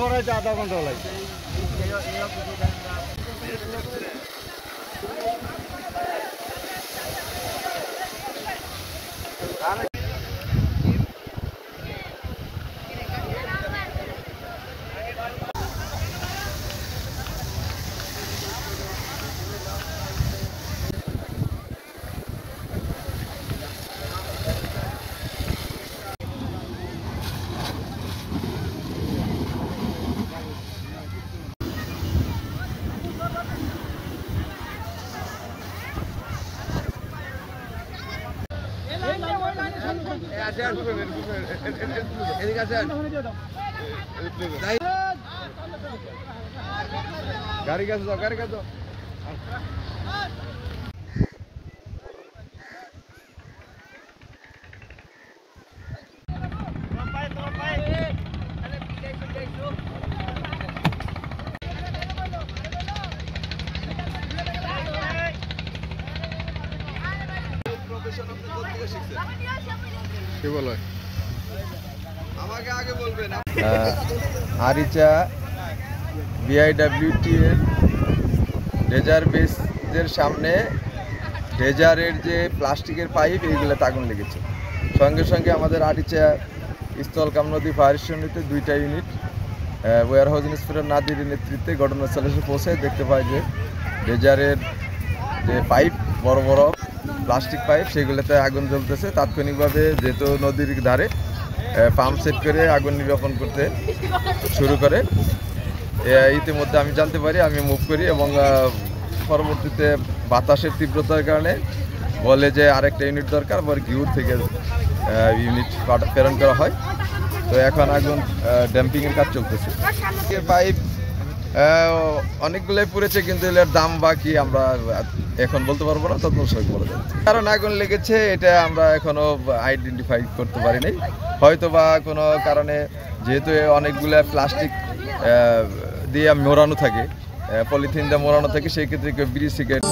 ধরাইতে আধা ঘন্টা লাগছে। গাড়ি কাছে যাও, গাড়ি কাছে যাও। কি বলো? আমাকে আগে বলবেন। আরিচা বিআইডব্লিউটি এর ডেজার বেসের সামনে ডেজারের যে প্লাস্টিকের পাইপ এইগুলোতে আগুন লেগেছে। সঙ্গে সঙ্গে আমাদের আরিচা স্থলকাম নদী ফায়ার স্টেশনটিতে 2টা unit warehouse inspector Nadir নেতৃত্বে ঘটনাস্থলে এসে পৌঁছায় দেখতে পাই যে ডেজারের যে পাইপ বড় বড় প্লাস্টিক পাইপ সেগুলোতে আগুন জ্বলতেছে। তাৎক্ষণিকভাবে যেহেতু নদীর ধারে পাম্প সেট করে আগুন নির্বাপন করতে শুরু করে। ইতিমধ্যে আমি জানতে পারি, আমি মুভ করি এবং পরবর্তীতে বাতাসের তীব্রতার কারণে বলে যে আরেকটা ইউনিট দরকার, আবার ঘিউর থেকে ইউনিট প্রেরণ করা হয়। তো এখন আগুন ড্যাম্পিংয়ের কাজ চলতেছে। পাইপ অনেকগুলোই পড়েছে, কিন্তু এর দাম বা কি আমরা এখন বলতে পারবো না, তখন সই বলে দেবো। কারণ আগুন লেগেছে এটা আমরা এখনো আইডেন্টিফাই করতে পারি নাই। হয়তো বা কোনো কারণে যেহেতু অনেকগুলো প্লাস্টিক দিয়ে মোড়ানো থাকে, পলিথিন দিয়ে মোড়ানো থাকে, সেই ক্ষেত্রে কেউ বিড়ি সিগারেট